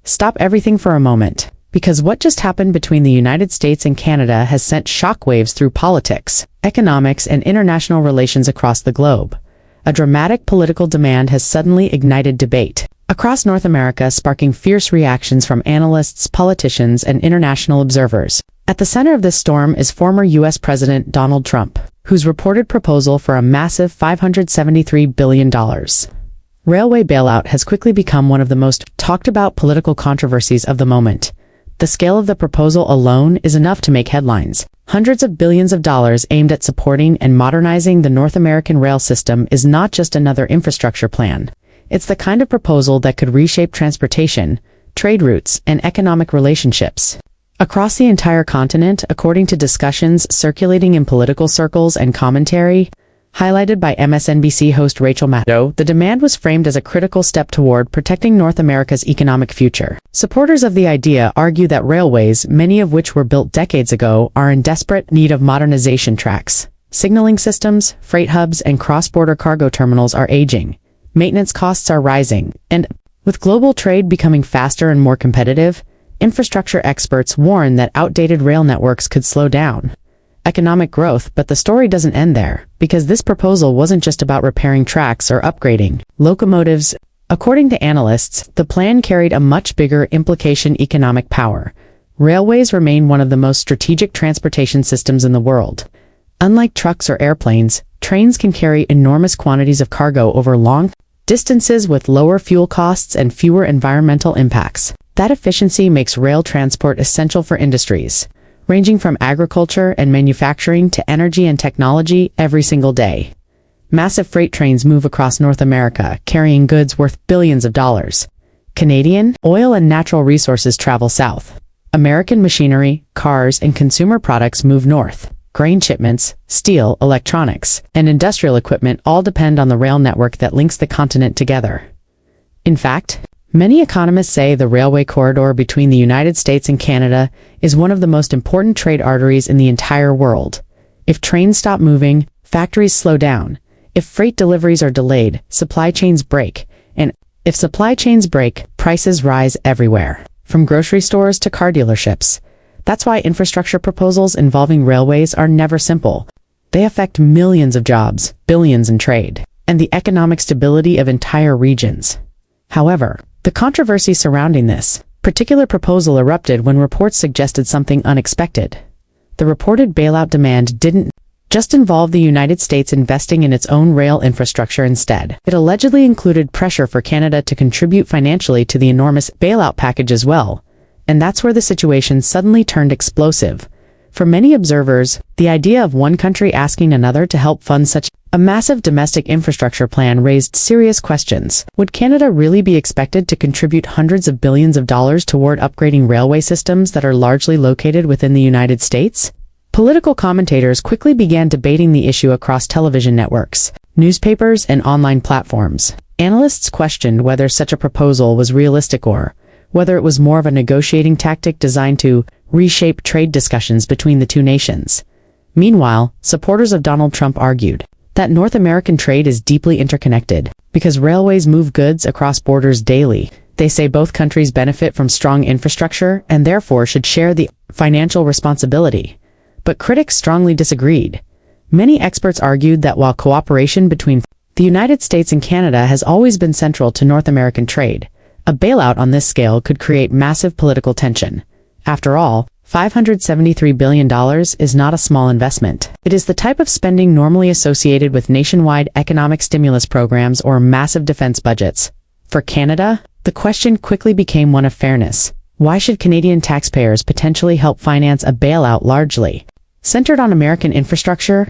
Stop everything for a moment, because what just happened between the United States and Canada has sent shockwaves through politics, economics, and international relations across the globe. A dramatic political demand has suddenly ignited debate across North America, sparking fierce reactions from analysts, politicians, and international observers. At the center of this storm is former U.S. President Donald Trump, whose reported proposal for a massive $573 billion railway bailout has quickly become one of the most talked about political controversies of the moment. The scale of the proposal alone is enough to make headlines. Hundreds of billions of dollars aimed at supporting and modernizing the North American rail system is not just another infrastructure plan. It's the kind of proposal that could reshape transportation, trade routes, and economic relationships across the entire continent, according to discussions circulating in political circles and commentary highlighted by MSNBC host Rachel Maddow. The demand was framed as a critical step toward protecting North America's economic future. Supporters of the idea argue that railways, many of which were built decades ago, are in desperate need of modernization. Tracks, signaling systems, freight hubs, and cross-border cargo terminals are aging. Maintenance costs are rising, and with global trade becoming faster and more competitive, infrastructure experts warn that outdated rail networks could slow down economic growth. But the story doesn't end there, because this proposal wasn't just about repairing tracks or upgrading locomotives. According to analysts, the plan carried a much bigger implication: economic power. Railways remain one of the most strategic transportation systems in the world. Unlike trucks or airplanes, trains can carry enormous quantities of cargo over long distances with lower fuel costs and fewer environmental impacts. That efficiency makes rail transport essential for industries ranging from agriculture and manufacturing to energy and technology every single day. Massive freight trains move across North America, carrying goods worth billions of dollars. Canadian oil and natural resources travel south. American machinery, cars, and consumer products move north. Grain shipments, steel, electronics, and industrial equipment all depend on the rail network that links the continent together. In fact, many economists say the railway corridor between the United States and Canada is one of the most important trade arteries in the entire world. If trains stop moving, factories slow down. If freight deliveries are delayed, supply chains break. And if supply chains break, prices rise everywhere, from grocery stores to car dealerships. That's why infrastructure proposals involving railways are never simple. They affect millions of jobs, billions in trade, and the economic stability of entire regions. However, the controversy surrounding this particular proposal erupted when reports suggested something unexpected. The reported bailout demand didn't just involve the United States investing in its own rail infrastructure. Instead, it allegedly included pressure for Canada to contribute financially to the enormous bailout package as well. And that's where the situation suddenly turned explosive. For many observers, the idea of one country asking another to help fund such a massive domestic infrastructure plan raised serious questions. Would Canada really be expected to contribute hundreds of billions of dollars toward upgrading railway systems that are largely located within the United States? Political commentators quickly began debating the issue across television networks, newspapers, and online platforms. Analysts questioned whether such a proposal was realistic or whether it was more of a negotiating tactic designed to reshape trade discussions between the two nations. Meanwhile, supporters of Donald Trump argued that North American trade is deeply interconnected. Because railways move goods across borders daily, they say both countries benefit from strong infrastructure and therefore should share the financial responsibility. But critics strongly disagreed. Many experts argued that while cooperation between the United States and Canada has always been central to North American trade, a bailout on this scale could create massive political tension. After all, $573 billion is not a small investment. It is the type of spending normally associated with nationwide economic stimulus programs or massive defense budgets. For Canada, the question quickly became one of fairness. Why should Canadian taxpayers potentially help finance a bailout largely centered on American infrastructure?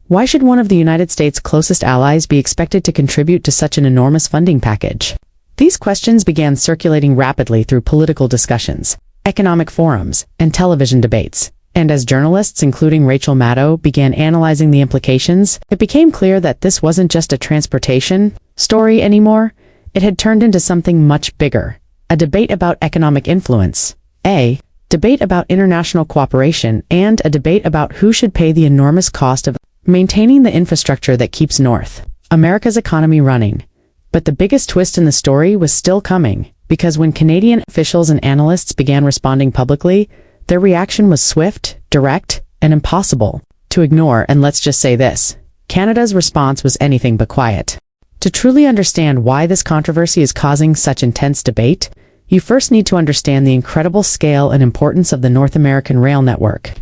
Why should one of the United States' closest allies be expected to contribute to such an enormous funding package? These questions began circulating rapidly through political discussions, economic forums, and television debates. And as journalists, including Rachel Maddow, began analyzing the implications, it became clear that this wasn't just a transportation story anymore. It had turned into something much bigger. A debate about economic influence, a debate about international cooperation, and a debate about who should pay the enormous cost of maintaining the infrastructure that keeps North America's economy running. But the biggest twist in the story was still coming. because when Canadian officials and analysts began responding publicly, their reaction was swift, direct, and impossible to ignore. And let's just say this: Canada's response was anything but quiet. To truly understand why this controversy is causing such intense debate, you first need to understand the incredible scale and importance of the North American rail network.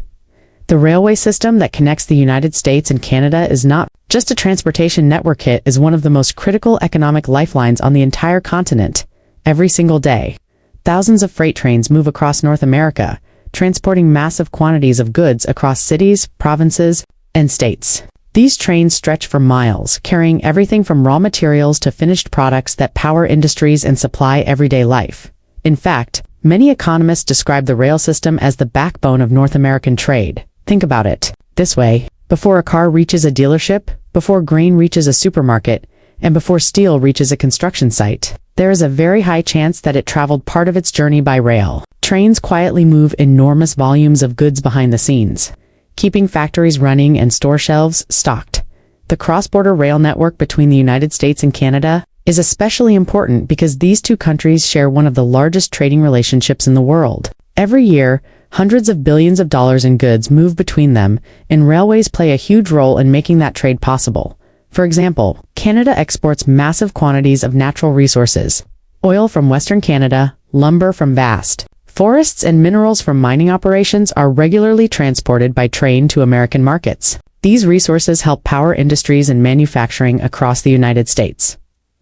The railway system that connects the United States and Canada is not just a transportation network, it is one of the most critical economic lifelines on the entire continent. Every single day, thousands of freight trains move across North America, transporting massive quantities of goods across cities, provinces, and states. These trains stretch for miles, carrying everything from raw materials to finished products that power industries and supply everyday life. In fact, many economists describe the rail system as the backbone of North American trade. Think about it this way: before a car reaches a dealership, before grain reaches a supermarket, and before steel reaches a construction site, there is a very high chance that it traveled part of its journey by rail. Trains quietly move enormous volumes of goods behind the scenes, keeping factories running and store shelves stocked. The cross-border rail network between the United States and Canada is especially important because these two countries share one of the largest trading relationships in the world. Every year, hundreds of billions of dollars in goods move between them, and railways play a huge role in making that trade possible. For example, Canada exports massive quantities of natural resources: oil from Western Canada, lumber from vast forests, and minerals from mining operations are regularly transported by train to American markets. These resources help power industries and manufacturing across the United States.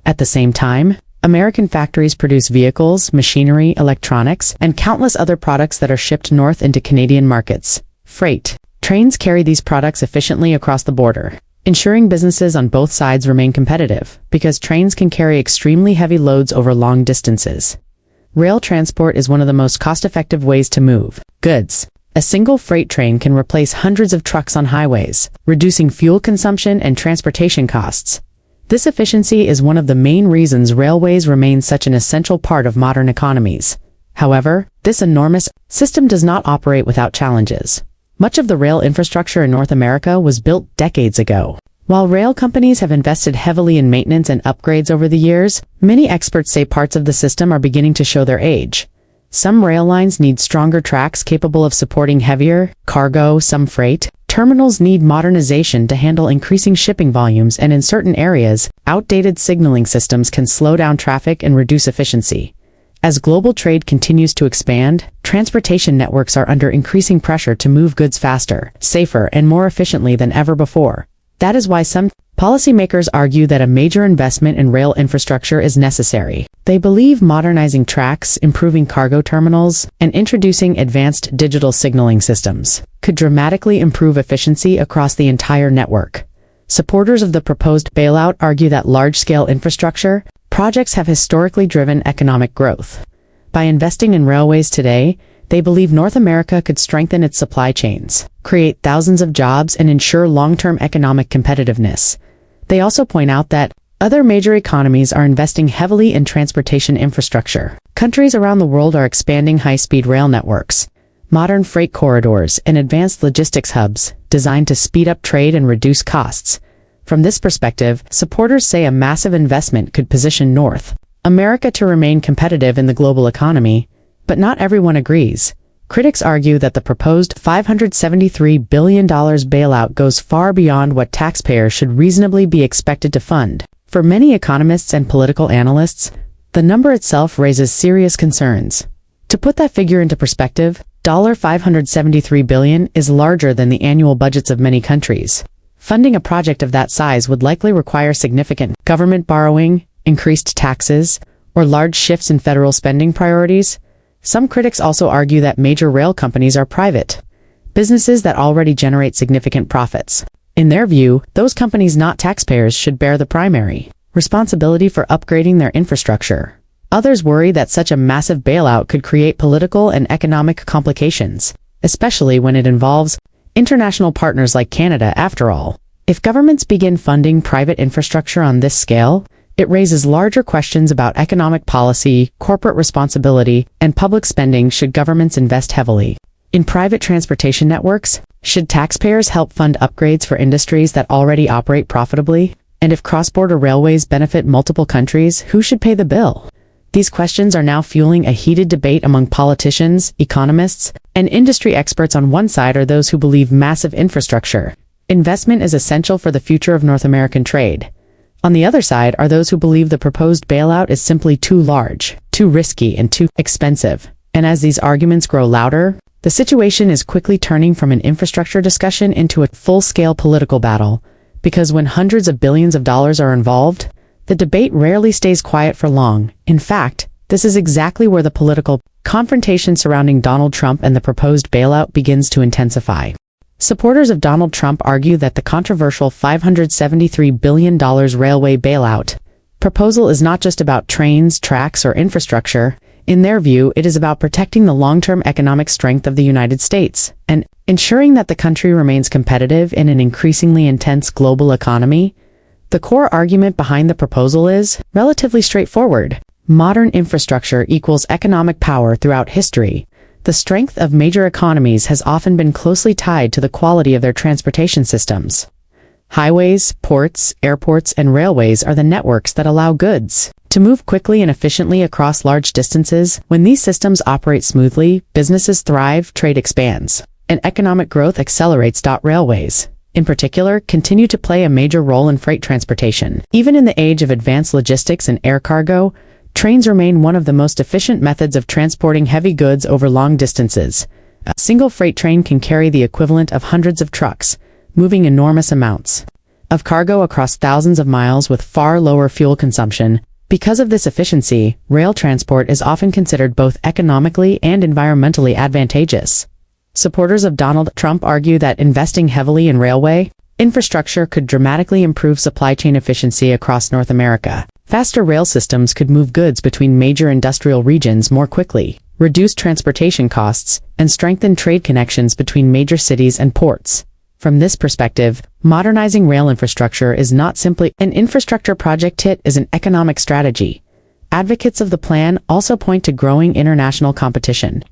At the same time, American factories produce vehicles, machinery, electronics, and countless other products that are shipped north into Canadian markets. Freight trains carry these products efficiently across the border, ensuring businesses on both sides remain competitive, because trains can carry extremely heavy loads over long distances. Rail transport is one of the most cost-effective ways to move goods. A single freight train can replace hundreds of trucks on highways, reducing fuel consumption and transportation costs. This efficiency is one of the main reasons railways remain such an essential part of modern economies. However, this enormous system does not operate without challenges. Much of the rail infrastructure in North America was built decades ago. While rail companies have invested heavily in maintenance and upgrades over the years, many experts say parts of the system are beginning to show their age. Some rail lines need stronger tracks capable of supporting heavier cargo, some freight terminals need modernization to handle increasing shipping volumes, and in certain areas, outdated signaling systems can slow down traffic and reduce efficiency. As global trade continues to expand, transportation networks are under increasing pressure to move goods faster, safer, and more efficiently than ever before. That is why some policymakers argue that a major investment in rail infrastructure is necessary. They believe modernizing tracks, improving cargo terminals, and introducing advanced digital signaling systems could dramatically improve efficiency across the entire network. Supporters of the proposed bailout argue that large-scale infrastructure projects have historically driven economic growth. By investing in railways today, they believe North America could strengthen its supply chains, create thousands of jobs, and ensure long-term economic competitiveness. They also point out that other major economies are investing heavily in transportation infrastructure. Countries around the world are expanding high-speed rail networks, modern freight corridors, and advanced logistics hubs designed to speed up trade and reduce costs. From this perspective, supporters say a massive investment could position North America to remain competitive in the global economy, but not everyone agrees. Critics argue that the proposed $573 billion bailout goes far beyond what taxpayers should reasonably be expected to fund. For many economists and political analysts, the number itself raises serious concerns. To put that figure into perspective, $573 billion is larger than the annual budgets of many countries. Funding a project of that size would likely require significant government borrowing, increased taxes, or large shifts in federal spending priorities. Some critics also argue that major rail companies are private businesses that already generate significant profits. In their view, those companies, not taxpayers, should bear the primary responsibility for upgrading their infrastructure. Others worry that such a massive bailout could create political and economic complications, especially when it involves international partners like Canada. After all, if governments begin funding private infrastructure on this scale, it raises larger questions about economic policy, corporate responsibility, and public spending. Should governments invest heavily in private transportation networks? Should taxpayers help fund upgrades for industries that already operate profitably? And if cross-border railways benefit multiple countries, who should pay the bill? These questions are now fueling a heated debate among politicians, economists, and industry experts. On one side are those who believe massive infrastructure investment is essential for the future of North American trade. On the other side are those who believe the proposed bailout is simply too large, too risky, and too expensive. And as these arguments grow louder, the situation is quickly turning from an infrastructure discussion into a full-scale political battle, because when hundreds of billions of dollars are involved, the debate rarely stays quiet for long. In fact, this is exactly where the political confrontation surrounding Donald Trump and the proposed bailout begins to intensify. Supporters of Donald Trump argue that the controversial $573 billion railway bailout proposal is not just about trains, tracks, or infrastructure. In their view, it is about protecting the long-term economic strength of the United States and ensuring that the country remains competitive in an increasingly intense global economy. The core argument behind the proposal is relatively straightforward. Modern infrastructure equals economic power. Throughout history, the strength of major economies has often been closely tied to the quality of their transportation systems. Highways, ports, airports, and railways are the networks that allow goods to move quickly and efficiently across large distances. When these systems operate smoothly, businesses thrive, trade expands, and economic growth accelerates. Railways, in particular, continue to play a major role in freight transportation. Even in the age of advanced logistics and air cargo, trains remain one of the most efficient methods of transporting heavy goods over long distances. A single freight train can carry the equivalent of hundreds of trucks, moving enormous amounts of cargo across thousands of miles with far lower fuel consumption. Because of this efficiency, rail transport is often considered both economically and environmentally advantageous. Supporters of Donald Trump argue that investing heavily in railway infrastructure could dramatically improve supply chain efficiency across North America. Faster rail systems could move goods between major industrial regions more quickly, reduce transportation costs, and strengthen trade connections between major cities and ports. From this perspective, modernizing rail infrastructure is not simply an infrastructure project, it is an economic strategy. Advocates of the plan also point to growing international competition.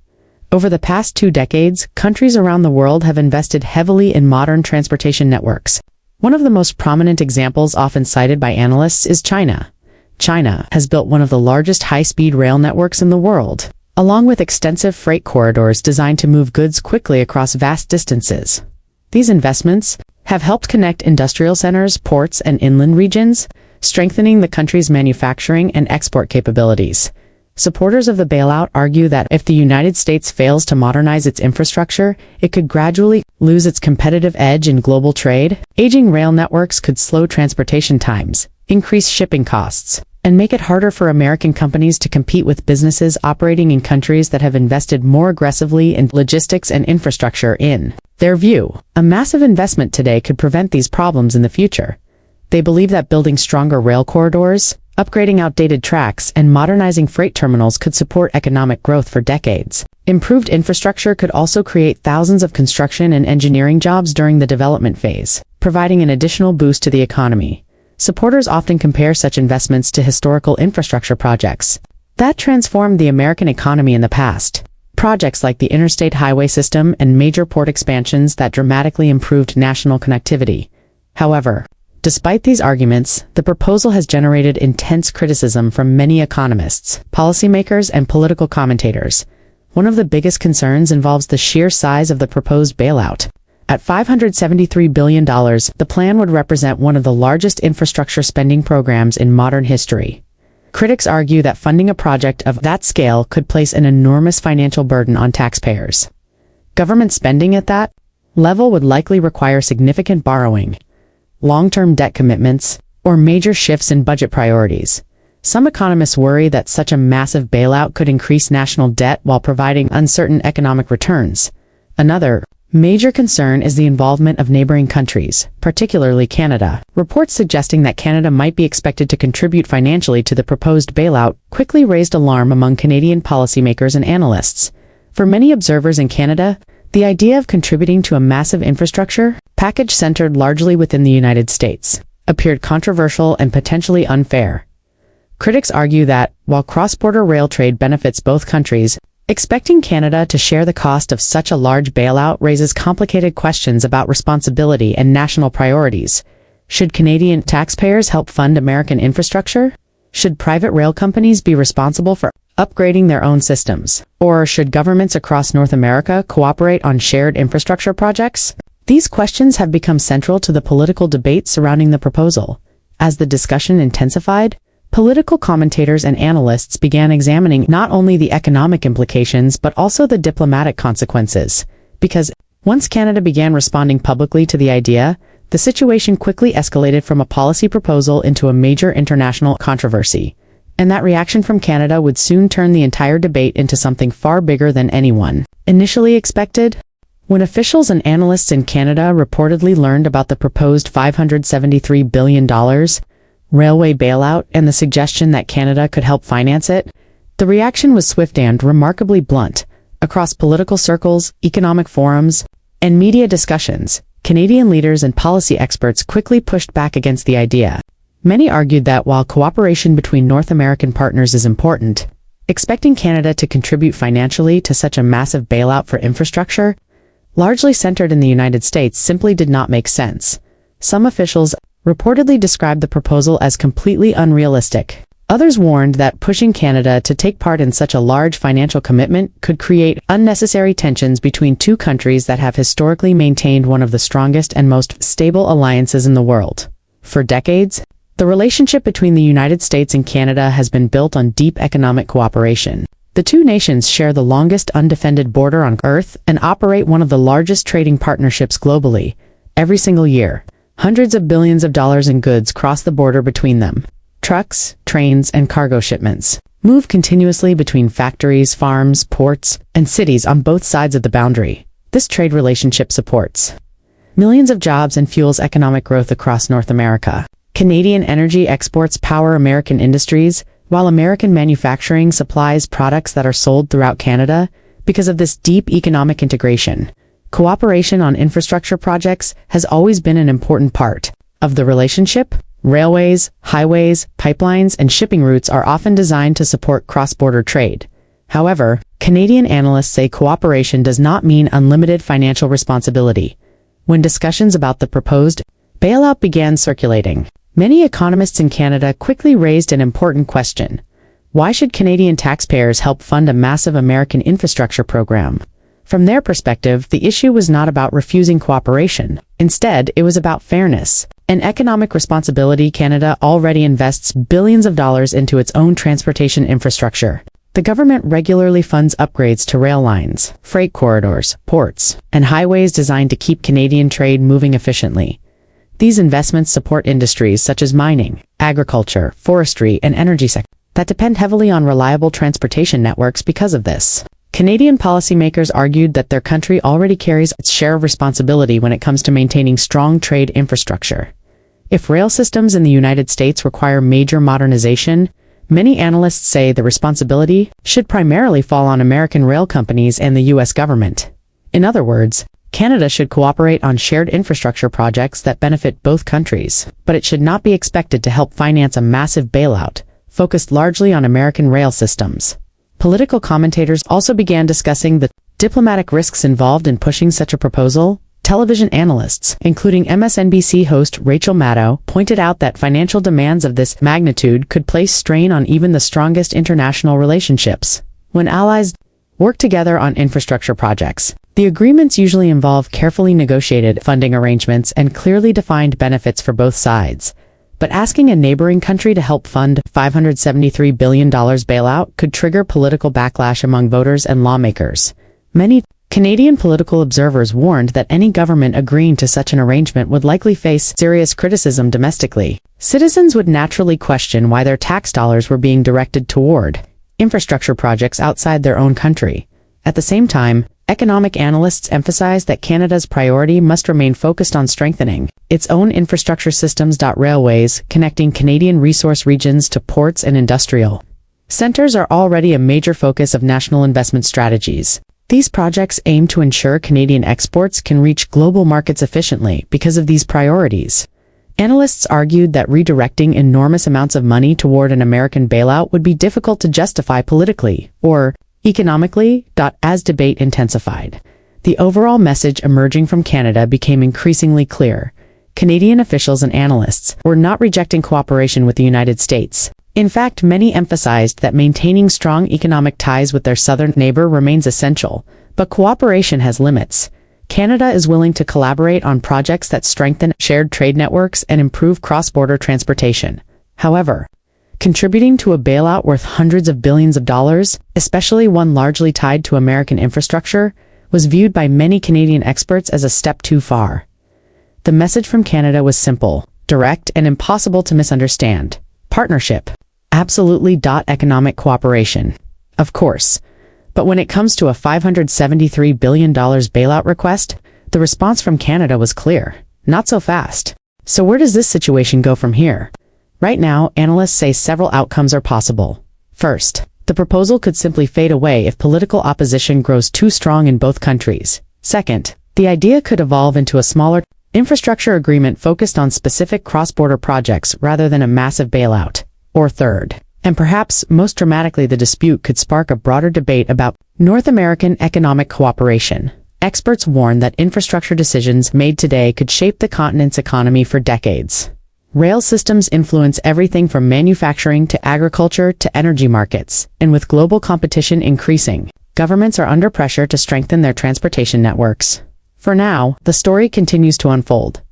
Over the past 2 decades, countries around the world have invested heavily in modern transportation networks. One of the most prominent examples often cited by analysts is China. China has built one of the largest high-speed rail networks in the world, along with extensive freight corridors designed to move goods quickly across vast distances. These investments have helped connect industrial centers, ports, and inland regions, strengthening the country's manufacturing and export capabilities. Supporters of the bailout argue that if the United States fails to modernize its infrastructure, it could gradually lose its competitive edge in global trade. Aging rail networks could slow transportation times, increase shipping costs, and make it harder for American companies to compete with businesses operating in countries that have invested more aggressively in logistics and infrastructure. In their view, a massive investment today could prevent these problems in the future. They believe that building stronger rail corridors, upgrading outdated tracks, and modernizing freight terminals could support economic growth for decades. Improved infrastructure could also create thousands of construction and engineering jobs during the development phase, providing an additional boost to the economy. Supporters often compare such investments to historical infrastructure projects that transformed the American economy in the past. Projects like the interstate highway system and major port expansions that dramatically improved national connectivity. However, despite these arguments, the proposal has generated intense criticism from many economists, policymakers, and political commentators. One of the biggest concerns involves the sheer size of the proposed bailout. At $573 billion, the plan would represent one of the largest infrastructure spending programs in modern history. Critics argue that funding a project of that scale could place an enormous financial burden on taxpayers. Government spending at that level would likely require significant borrowing, long-term debt commitments, or major shifts in budget priorities. Some economists worry that such a massive bailout could increase national debt while providing uncertain economic returns. Another major concern is the involvement of neighboring countries, particularly Canada. Reports suggesting that Canada might be expected to contribute financially to the proposed bailout quickly raised alarm among Canadian policymakers and analysts. For many observers in Canada, the idea of contributing to a massive infrastructure package centered largely within the United States appeared controversial and potentially unfair. Critics argue that, while cross-border rail trade benefits both countries, expecting Canada to share the cost of such a large bailout raises complicated questions about responsibility and national priorities. Should Canadian taxpayers help fund American infrastructure? Should private rail companies be responsible for upgrading their own systems? Or should governments across North America cooperate on shared infrastructure projects? These questions have become central to the political debate surrounding the proposal. As the discussion intensified, political commentators and analysts began examining not only the economic implications but also the diplomatic consequences. Because once Canada began responding publicly to the idea, the situation quickly escalated from a policy proposal into a major international controversy. And that reaction from Canada would soon turn the entire debate into something far bigger than anyone initially expected. When officials and analysts in Canada reportedly learned about the proposed $573 billion railway bailout and the suggestion that Canada could help finance it, the reaction was swift and remarkably blunt. Across political circles, economic forums, and media discussions, Canadian leaders and policy experts quickly pushed back against the idea. Many argued that while cooperation between North American partners is important, expecting Canada to contribute financially to such a massive bailout for infrastructure, largely centered in the United States, simply did not make sense. Some officials reportedly described the proposal as completely unrealistic. Others warned that pushing Canada to take part in such a large financial commitment could create unnecessary tensions between two countries that have historically maintained one of the strongest and most stable alliances in the world. For decades, the relationship between the United States and Canada has been built on deep economic cooperation. The two nations share the longest undefended border on Earth and operate one of the largest trading partnerships globally. Every single year, hundreds of billions of dollars in goods cross the border between them. Trucks, trains, and cargo shipments move continuously between factories, farms, ports, and cities on both sides of the boundary. This trade relationship supports millions of jobs and fuels economic growth across North America. Canadian energy exports power American industries, while American manufacturing supplies products that are sold throughout Canada. Because of this deep economic integration, cooperation on infrastructure projects has always been an important part of the relationship. Railways, highways, pipelines, and shipping routes are often designed to support cross-border trade. However, Canadian analysts say cooperation does not mean unlimited financial responsibility. When discussions about the proposed bailout began circulating, many economists in Canada quickly raised an important question. Why should Canadian taxpayers help fund a massive American infrastructure program? From their perspective, the issue was not about refusing cooperation. Instead, it was about fairness and economic responsibility. Canada already invests billions of dollars into its own transportation infrastructure. The government regularly funds upgrades to rail lines, freight corridors, ports, and highways designed to keep Canadian trade moving efficiently. These investments support industries such as mining, agriculture, forestry, and energy sectors that depend heavily on reliable transportation networks. Because of this, Canadian policymakers argued that their country already carries its share of responsibility when it comes to maintaining strong trade infrastructure. If rail systems in the United States require major modernization, many analysts say the responsibility should primarily fall on American rail companies and the U.S. government. In other words, Canada should cooperate on shared infrastructure projects that benefit both countries, but it should not be expected to help finance a massive bailout, focused largely on American rail systems. Political commentators also began discussing the diplomatic risks involved in pushing such a proposal. Television analysts, including MSNBC host Rachel Maddow, pointed out that financial demands of this magnitude could place strain on even the strongest international relationships. When allies work together on infrastructure projects, the agreements usually involve carefully negotiated funding arrangements and clearly defined benefits for both sides. But asking a neighboring country to help fund $573 billion bailout could trigger political backlash among voters and lawmakers. Many Canadian political observers warned that any government agreeing to such an arrangement would likely face serious criticism domestically. Citizens would naturally question why their tax dollars were being directed toward infrastructure projects outside their own country. At the same time, economic analysts emphasize that Canada's priority must remain focused on strengthening its own infrastructure systems. Railways, connecting Canadian resource regions to ports and industrial centers, are already a major focus of national investment strategies. These projects aim to ensure Canadian exports can reach global markets efficiently. Because of these priorities, analysts argued that redirecting enormous amounts of money toward an American bailout would be difficult to justify politically or economically. As debate intensified, the overall message emerging from Canada became increasingly clear. Canadian officials and analysts were not rejecting cooperation with the United States. In fact, many emphasized that maintaining strong economic ties with their southern neighbor remains essential, but cooperation has limits. Canada is willing to collaborate on projects that strengthen shared trade networks and improve cross-border transportation. However, contributing to a bailout worth hundreds of billions of dollars, especially one largely tied to American infrastructure, was viewed by many Canadian experts as a step too far. The message from Canada was simple, direct, and impossible to misunderstand. Partnership. Absolutely. Economic cooperation. Of course. But when it comes to a $573 billion bailout request, the response from Canada was clear. Not so fast. So where does this situation go from here? Right now, analysts say several outcomes are possible. First, the proposal could simply fade away if political opposition grows too strong in both countries. Second, the idea could evolve into a smaller infrastructure agreement focused on specific cross-border projects rather than a massive bailout. Or third, and perhaps most dramatically, the dispute could spark a broader debate about North American economic cooperation. Experts warn that infrastructure decisions made today could shape the continent's economy for decades. Rail systems influence everything from manufacturing to agriculture to energy markets, and with global competition increasing, governments are under pressure to strengthen their transportation networks. For now, the story continues to unfold.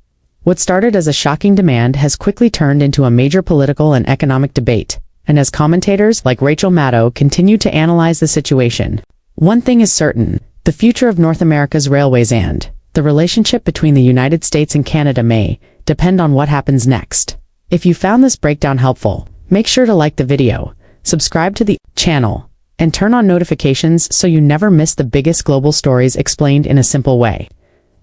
What started as a shocking demand has quickly turned into a major political and economic debate, and as commentators like Rachel Maddow continue to analyze the situation, one thing is certain: the future of North America's railways and the relationship between the United States and Canada may depend on what happens next. If you found this breakdown helpful, make sure to like the video, subscribe to the channel, and turn on notifications so you never miss the biggest global stories explained in a simple way.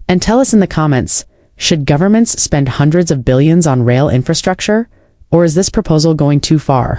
And tell us in the comments, should governments spend hundreds of billions on rail infrastructure? Or is this proposal going too far?